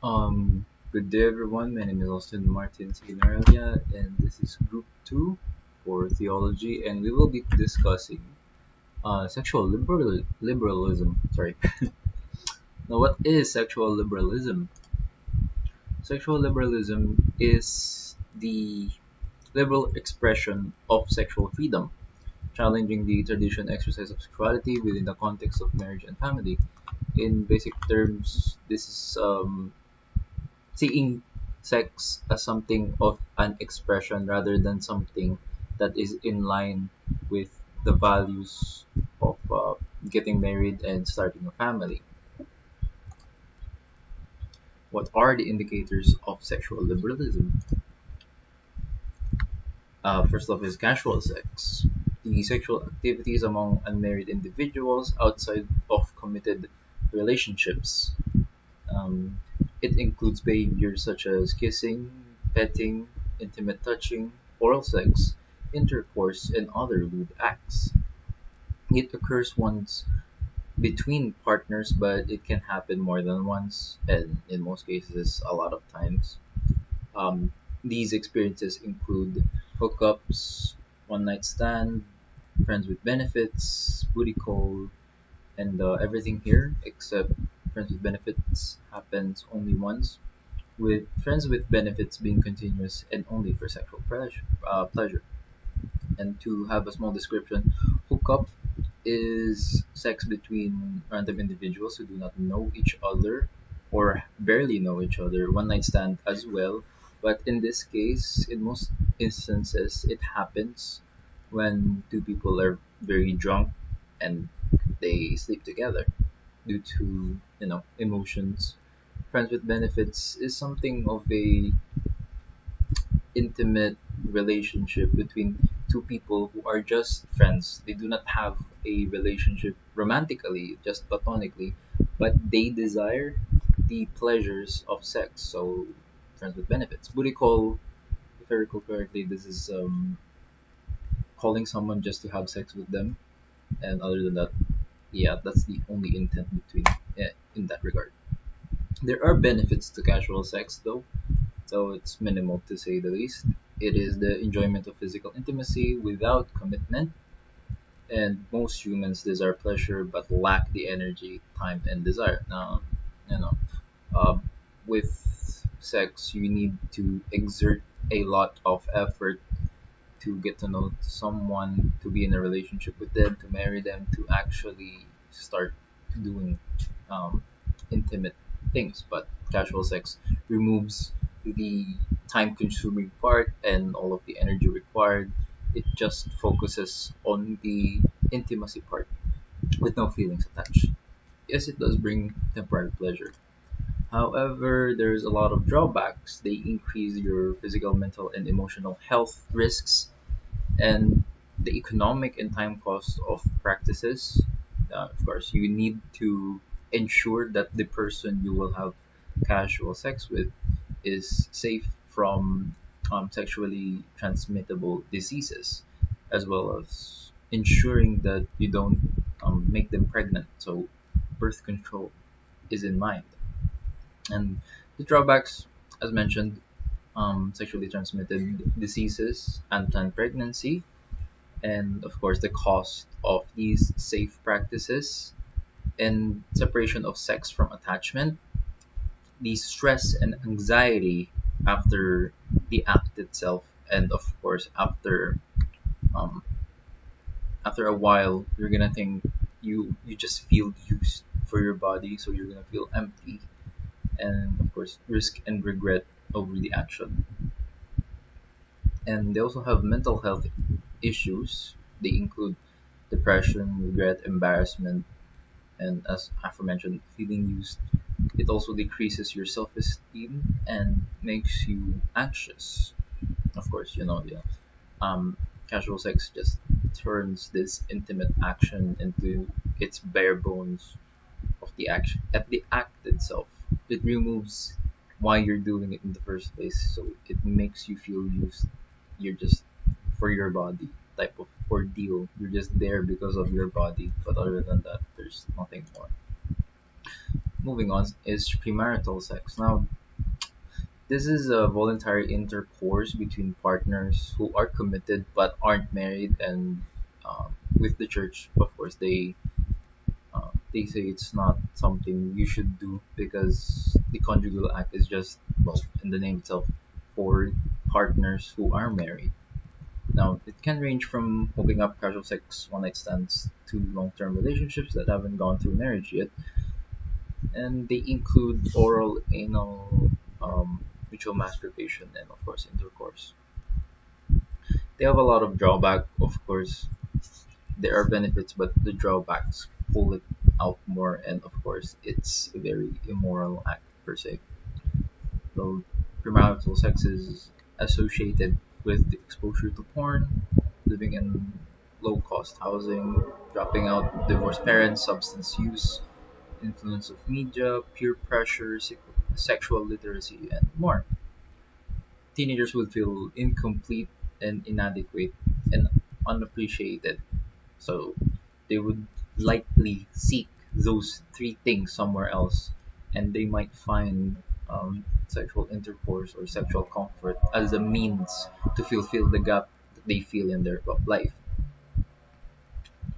Good day, everyone. My name is Austin Martin Signoralia, and this is Group 2 for Theology, and we will be discussing liberalism. Sorry. Now, what is sexual liberalism? Sexual liberalism is the liberal expression of sexual freedom, challenging the traditional exercise of sexuality within the context of marriage and family. In basic terms, this is seeing sex as something of an expression rather than something that is in line with the values of getting married and starting a family. What are the indicators of sexual liberalism? First off is casual sex. The sexual activities among unmarried individuals outside of committed relationships. Um, it includes behaviors such as kissing, petting, intimate touching, oral sex, intercourse, and other lewd acts. It occurs once between partners, but it can happen more than once, and in most cases, a lot of times. These experiences include hookups, one night stand, friends with benefits, booty call, and everything here except friends with benefits happens only once, with friends with benefits being continuous and only for sexual pleasure. And to have a small description, hookup is sex between random individuals who do not know each other or barely know each other. One night stand as well, but in this case, in most instances, it happens when two people are very drunk and they sleep together due to emotions. Friends with benefits is something of a intimate relationship between two people who are just friends. They do not have a relationship romantically, just platonically, but they desire the pleasures of sex. So, friends with benefits. Booty call, if I recall correctly, this is calling someone just to have sex with them. And other than that, yeah, that's the only intent between in that regard. There are benefits to casual sex, though, so it's minimal to say the least. It is the enjoyment of physical intimacy without commitment, and most humans desire pleasure but lack the energy, time, and desire. Now, you know, uh, with sex, you need to exert a lot of effort to get to know someone, to be in a relationship with them, to marry them, to actually start doing um, intimate things. But casual sex removes the time consuming part and all of the energy required. It just focuses on the intimacy part with no feelings attached. Yes, it does bring temporary pleasure. However, there's a lot of drawbacks. They increase your physical, mental, and emotional health risks, and the economic and time cost of practices. Of course, you need to ensure that the person you will have casual sex with is safe from sexually transmittable diseases, as well as ensuring that you don't make them pregnant. So, birth control is in mind. And the drawbacks, as mentioned, sexually transmitted diseases, unplanned pregnancy, and of course the cost of these safe practices and separation of sex from attachment, the stress and anxiety after the act itself, and of course um, after a while you're gonna think you just feel used for your body, so you're gonna feel empty, and of course risk and regret over the action. And they also have mental health issues. They include depression, regret, embarrassment, and as aforementioned, feeling used. It also decreases your self-esteem and makes you anxious. Of course, yeah. Casual sex just turns this intimate action into its bare bones of the action at the act itself. It removes why you're doing it in the first place, so it makes you feel used. You're just for your body type of ordeal. You're just there because of your body, but other than that, there's nothing more. moving on is premarital sex. Now, this is a voluntary intercourse between partners who are committed but aren't married, and with the church, of course, they say it's not something you should do because the conjugal act is just, well, in the name itself, for partners who are married. Now, it can range from hooking up casual sex one night stands to long term relationships that haven't gone through marriage yet, and they include oral, anal, mutual masturbation, and of course, intercourse. They have a lot of drawback, of course. There are benefits, but the drawbacks pull it out more, and of course, it's a very immoral act per se. So, premarital sex is associated with the exposure to porn, living in low cost housing, dropping out divorced parents, substance use, influence of media, peer pressure, sexual literacy, and more. Teenagers would feel incomplete and inadequate and unappreciated, so they would likely seek those three things somewhere else, and they might find sexual intercourse or sexual comfort as a means to fulfill the gap that they feel in their life.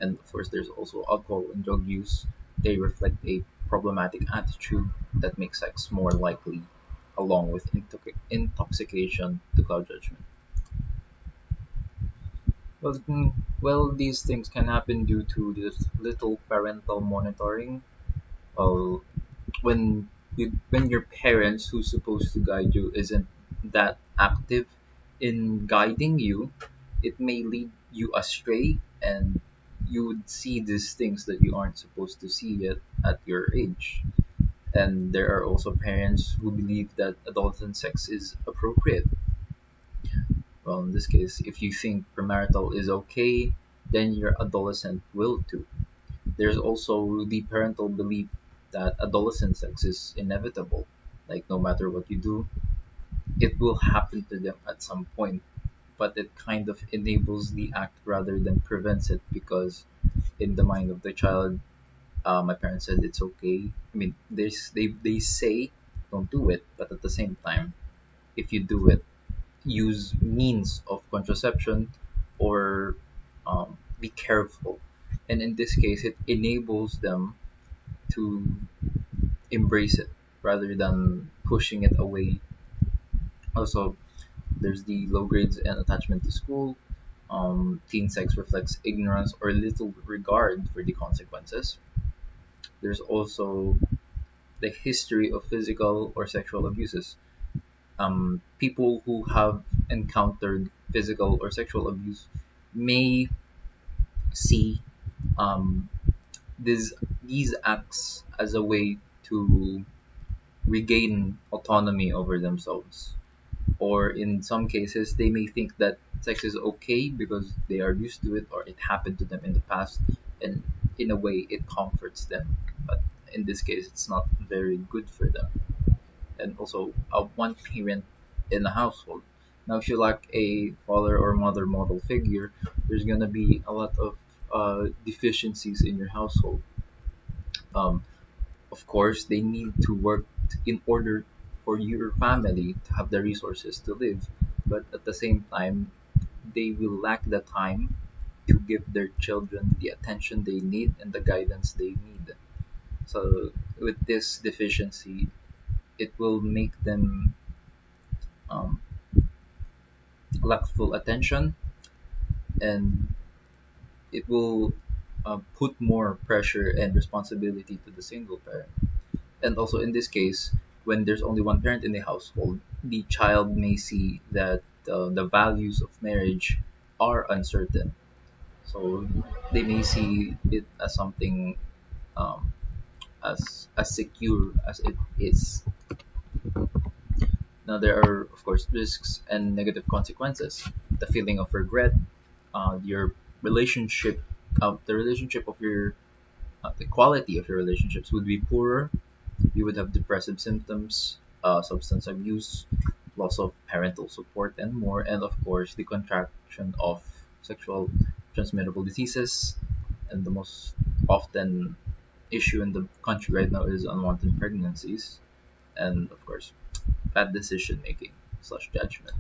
And of course, there's also alcohol and drug use. They reflect a problematic attitude that makes sex more likely, along with intoxication, to cloud judgment. Well, these things can happen due to this little parental monitoring. Well, when your parents who's supposed to guide you isn't that active in guiding you, it may lead you astray, and you would see these things that you aren't supposed to see yet at your age. And there are also parents who believe that adolescent sex is appropriate. Well, in this case, if you think premarital is okay, then your adolescent will too. There's also the parental belief that adolescent sex is inevitable. Like, no matter what you do, it will happen to them at some point. But it kind of enables the act rather than prevents it, because in the mind of the child, my parents said it's okay. I mean, they say don't do it, but at the same time, if you do it, use means of contraception, or be careful. And in this case, it enables them to embrace it rather than pushing it away. Also, there's the low grades and attachment to school. Teen sex reflects ignorance or little regard for the consequences. There's also the history of physical or sexual abuses. People who have encountered physical or sexual abuse may see um, this, these acts as a way to regain autonomy over themselves. Or in some cases, they may think that sex is okay because they are used to it or it happened to them in the past, and in a way, it comforts them. But in this case, it's not very good for them. And also, one parent in a household. Now, if you lack a father or mother model figure, there's gonna be a lot of deficiencies in your household. Um, of course, they need to work in order for your family to have the resources to live, but at the same time, they will lack the time to give their children the attention they need and the guidance they need. So, with this deficiency, it will make them um, lack full attention, and it will put more pressure and responsibility to the single parent. And also, in this case, when there's only one parent in the household, the child may see that the values of marriage are uncertain. So they may see it as something um, as secure as it is. Now, there are, of course, risks and negative consequences. The feeling of regret, your relationship, the relationship of your, the quality of your relationships would be poorer. You would have depressive symptoms, substance abuse, loss of parental support, and more. And of course, the contraction of sexual transmittable diseases, and the most often issue in the country right now is unwanted pregnancies and, of course, bad decision making slash judgment.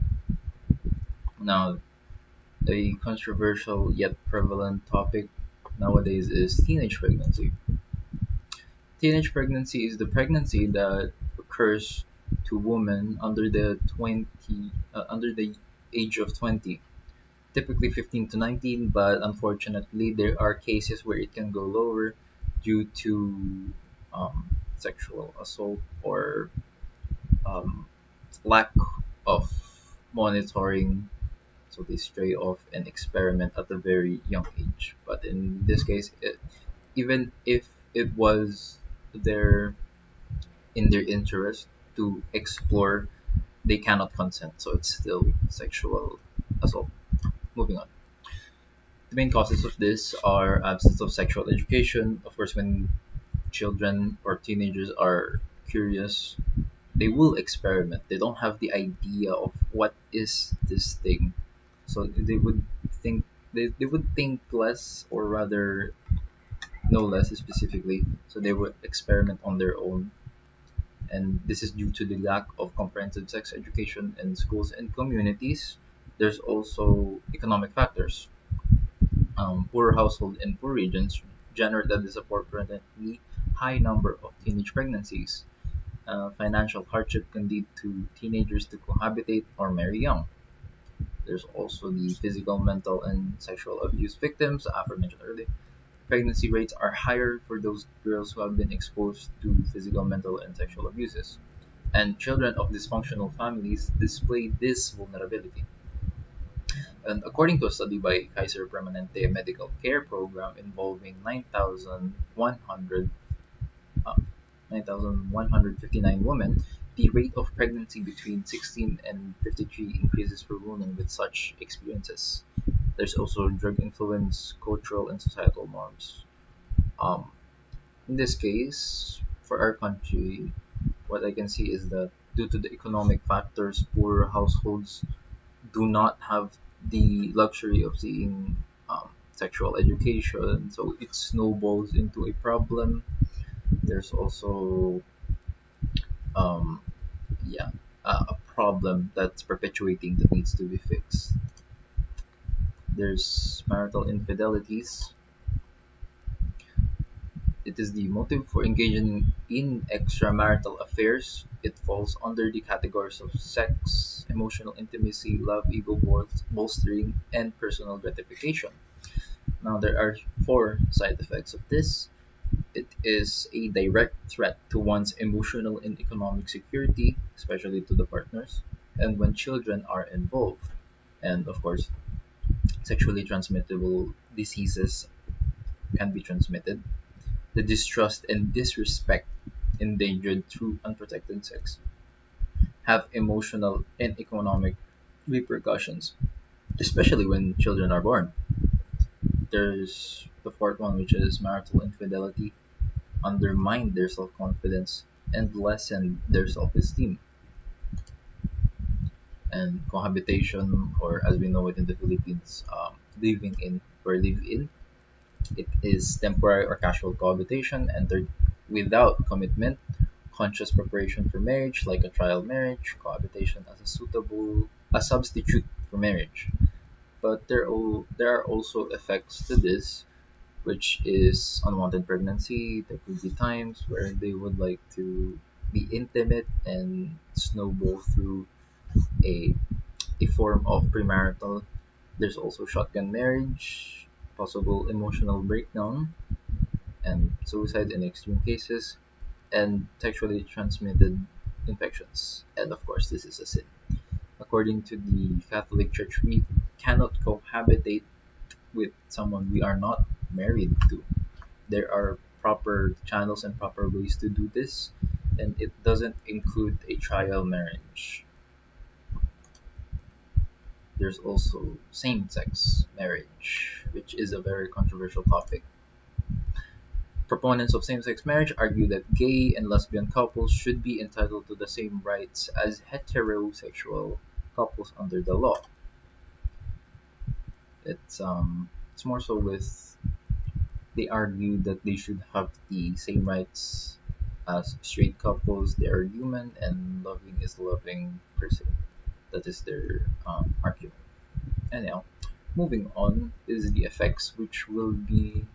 Now, a controversial yet prevalent topic nowadays is teenage pregnancy. Teenage pregnancy is the pregnancy that occurs to women under the age of 20, typically 15 to 19, but unfortunately there are cases where it can go lower due to sexual assault or um, lack of monitoring, so they stray off and experiment at a very young age. But in this case, even if it was their in their interest to explore, they cannot consent, so it's still sexual assault. Moving on. The main causes of this are absence of sexual education. Of course, when children or teenagers are curious, they will experiment. They don't have the idea of what is this thing, so think they would think less, or rather no less specifically. So they would experiment on their own, and this is due to the lack of comprehensive sex education in schools and communities. There's also economic factors. Poor household in poor regions generate a disproportionately high number of teenage pregnancies. Financial hardship can lead to teenagers to cohabitate or marry young. There's also the physical, mental, and sexual abuse victims, aforementioned earlier. Pregnancy rates are higher for those girls who have been exposed to physical, mental, and sexual abuses. And children of dysfunctional families display this vulnerability. And according to a study by Kaiser Permanente Medical Care Program involving uh, 9,159 women, the rate of pregnancy between 16 and 53 increases for women with such experiences. There's also drug influence, cultural, and societal norms. Um, in this case, for our country, what I can see is that due to the economic factors, poor households do not have the luxury of seeing sexual education, so it snowballs into a problem. There's also um, yeah, a problem that's perpetuating that needs to be fixed. There's marital infidelities. It is the motive for engaging in extramarital affairs. It falls under the categories of sex, emotional intimacy, love, ego bolstering, and personal gratification. Now, there are four side effects of this. It is a direct threat to one's emotional and economic security, especially to the partners, and when children are involved. And of course, sexually transmittable diseases can be transmitted. The distrust and disrespect endangered through unprotected sex have emotional and economic repercussions, especially when children are born. There's the fourth one, which is marital infidelity, undermine their self confidence and lessen their self esteem. And cohabitation, or as we know it in the Philippines, living in or live in, it is temporary or casual cohabitation entered without commitment, conscious preparation for marriage, like a trial marriage, cohabitation as a substitute for marriage. But there are also effects to this, which is unwanted pregnancy. There could be times where they would like to be intimate and snowball through a, a form of premarital. There's also shotgun marriage, possible emotional breakdown, and suicide in extreme cases, and sexually transmitted infections. And of course, this is a sin. According to the Catholic Church, we cannot cohabitate with someone we are not married to. There are proper channels and proper ways to do this, and it doesn't include a trial marriage. There's also same sex marriage, which is a very controversial topic. Proponents of same sex marriage argue that gay and lesbian couples should be entitled to the same rights as heterosexual couples under the law. It's more so with They argue that they should have the same rights as straight couples. They are human and loving is loving per se. That is their argument. Anyhow, moving on is the effects, which will be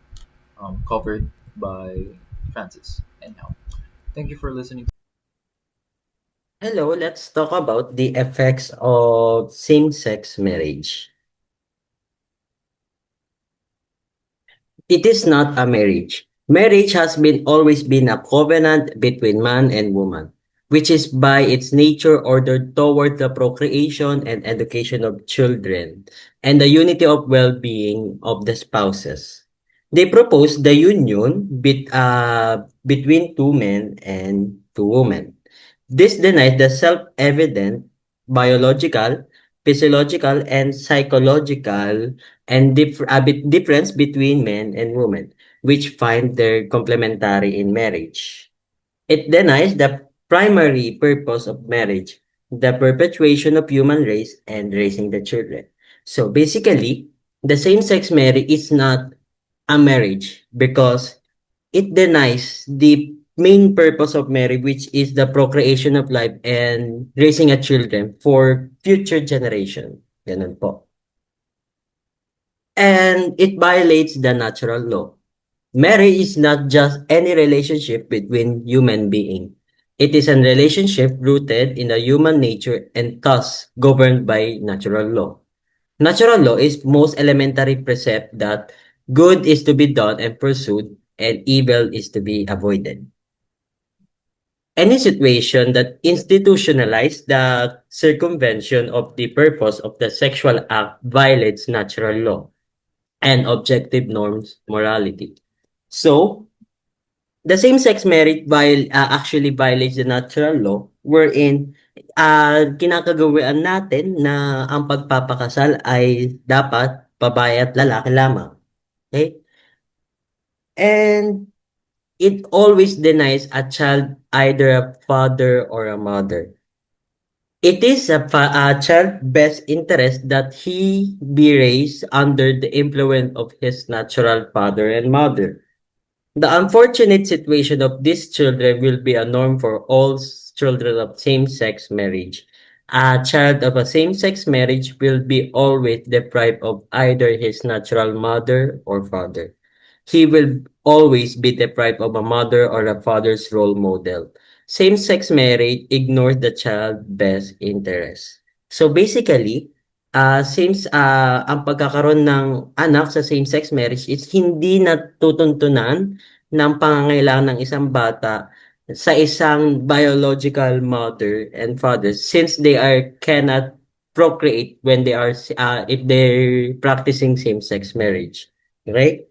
covered by Francis. Anyhow, thank you for listening. Hello, let's talk about the effects of same-sex marriage. It is not a marriage. Marriage has been always been a covenant between man and woman, which is by its nature ordered toward the procreation and education of children and the unity of well-being of the spouses. They propose the union between two men and two women. This denies the self-evident biological, physiological, and psychological difference between men and women, which find their complementary in marriage. It denies the primary purpose of marriage, the perpetuation of human race and raising the children. So basically, the same-sex marriage is not a marriage because it denies the main purpose of marriage, which is the procreation of life and raising a children for future generation. Ganun po. And it violates the natural law. Marriage is not just any relationship between human beings. It is a relationship rooted in the human nature and thus governed by natural law. Natural law is most elementary precept that good is to be done and pursued and evil is to be avoided. Any situation that institutionalizes the circumvention of the purpose of the sexual act violates natural law and objective norms morality. So, the same-sex marriage actually violates the natural law wherein kinakagawian natin na ang pagpapakasal ay dapat babae at lalaki lamang. Okay? And it always denies a child either a father or a mother. It is a child's best interest that he be raised under the influence of his natural father and mother. The unfortunate situation of these children will be a norm for all children of same-sex marriage. A child of a same-sex marriage will be always deprived of either his natural mother or father. He will always be deprived of a mother or a father's role model. Same-sex marriage ignores the child's best interest. So basically, ang pagkakaroon ng anak sa same-sex marriage is hindi natutuntunan ng pangangailangan ng isang bata sa isang biological mother and father since they cannot procreate when they are if they're practicing same-sex marriage. Right?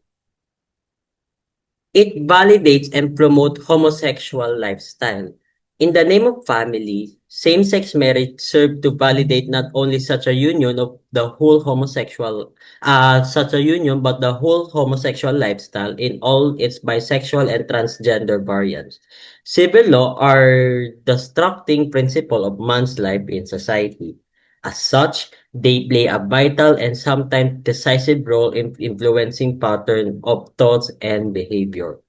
It validates and promotes homosexual lifestyle. In the name of family, same-sex marriage served to validate not only such a union of the whole such a union, but the whole homosexual lifestyle in all its bisexual and transgender variants. Civil law are the structuring principle of man's life in society. As such, they play a vital and sometimes decisive role in influencing pattern of thoughts and behavior.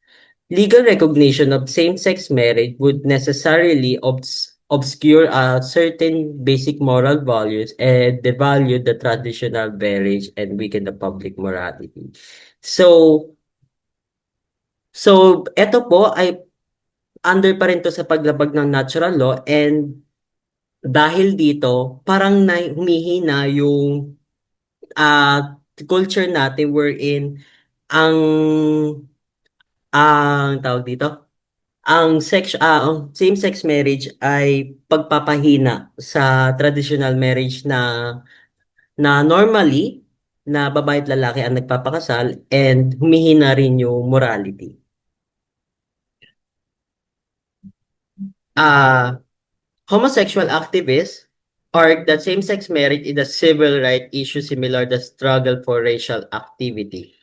Legal recognition of same-sex marriage would necessarily obscure certain basic moral values and devalue the traditional marriage and weaken the public morality. So, so eto po ay under pa rin to sa paglabag ng natural law and dahil dito parang humihina yung culture natin wherein ang tawag dito, ang same-sex marriage ay pagpapahina sa traditional marriage na normally na babae at lalaki ang nagpapakasal and humihina rin yung morality. Ah, Homosexual activists argue that same-sex marriage is a civil right issue similar to the struggle for racial activity.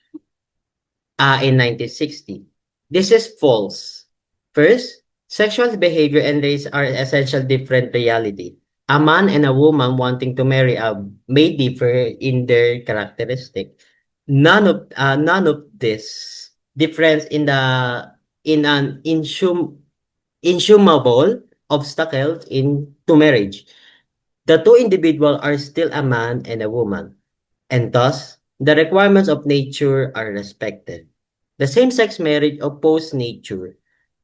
In 1960. This is false. First, sexual behavior and race are essential different reality. A man and a woman wanting to marry may differ in their characteristic. None of this. difference in an insurmountable obstacle to marriage. The two individuals are still a man and a woman, and thus the requirements of nature are respected. The same-sex marriage opposes nature.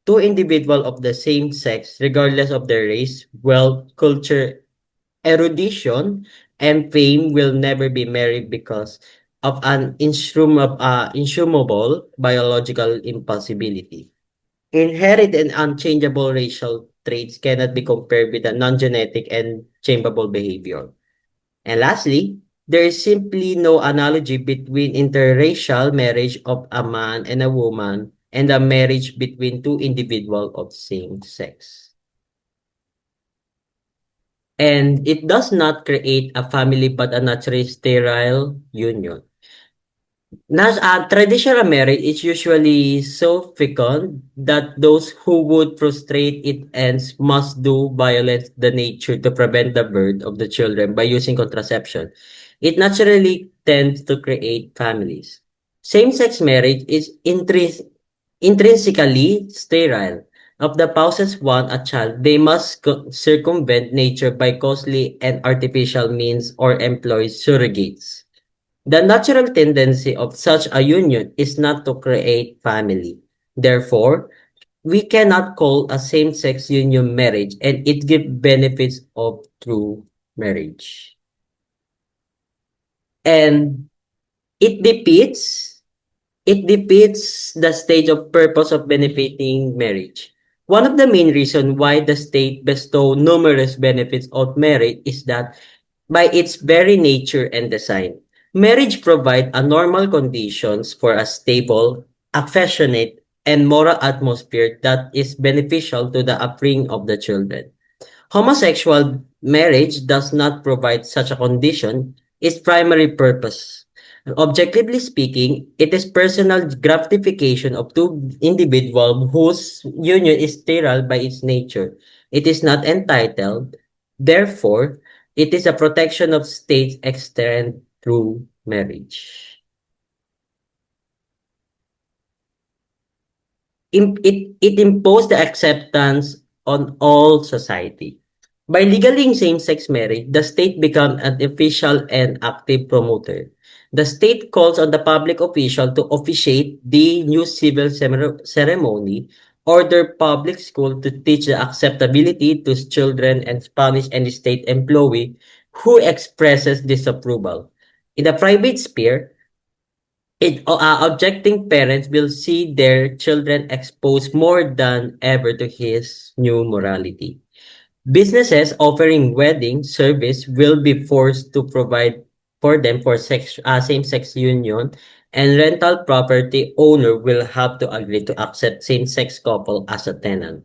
Two individuals of the same sex, regardless of their race, wealth, culture, erudition, and fame, will never be married because of an insurmountable biological impossibility. Inherent and unchangeable racial traits cannot be compared with a non-genetic and changeable behavior. And lastly, there is simply no analogy between interracial marriage of a man and a woman and a marriage between two individuals of same sex. And it does not create a family but a naturally sterile union. Traditional marriage is usually so fecund that those who would frustrate its ends must do violence the nature to prevent the birth of the children by using contraception. It naturally tends to create families. Same-sex marriage is intrinsically sterile. If the spouses want a child, they must circumvent nature by costly and artificial means or employ surrogates. The natural tendency of such a union is not to create family. Therefore, we cannot call a same-sex union marriage and it gives benefits of true marriage. And it defeats it defeats the stage of purpose of benefiting marriage. One of the main reasons why the state bestow numerous benefits of marriage is that by its very nature and design, marriage provides a normal conditions for a stable, affectionate, and moral atmosphere that is beneficial to the upbringing of the children. Homosexual marriage does not provide such a condition. Its primary purpose. Objectively speaking, it is personal gratification of two individuals whose union is sterile by its nature. It is not entitled. Therefore, it is a protection of states extended through marriage. It imposed the acceptance on all society. By legaling same-sex marriage, the state becomes an official and active promoter. The state calls on the public official to officiate the new civil ceremony, order public school to teach the acceptability to children, and punish any state employee who expresses disapproval. In the private sphere, objecting parents will see their children exposed more than ever to his new morality. Businesses offering wedding service will be forced to provide for them for same-sex union, and rental property owner will have to agree to accept same-sex couple as a tenant.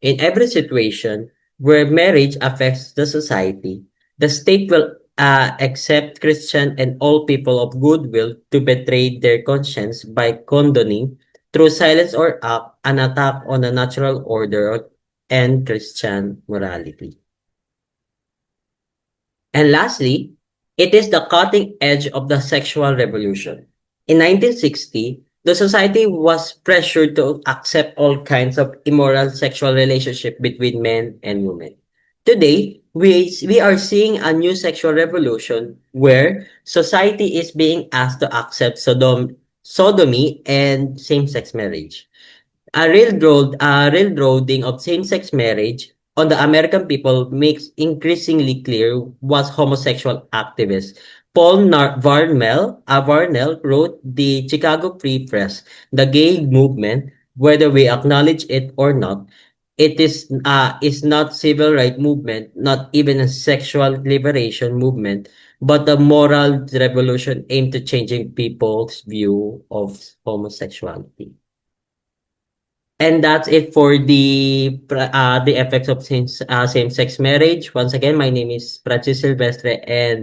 In every situation where marriage affects the society, the state will accept Christian and all people of goodwill to betray their conscience by condoning, through silence or act, an attack on the natural order and Christian morality. And lastly, it is the cutting edge of the sexual revolution. In 1960, the society was pressured to accept all kinds of immoral sexual relationship between men and women. Today, we are seeing a new sexual revolution where society is being asked to accept sodomy and same-sex marriage. A railroading of same-sex marriage on the American people makes increasingly clear what homosexual activist Varnell wrote the Chicago Free Press. The gay movement, whether we acknowledge it or not, it is not civil rights movement, not even a sexual liberation movement, but a moral revolution aimed to changing people's view of homosexuality. And that's it for the effects of same-sex marriage. Once again, my name is Francis Silvestre, and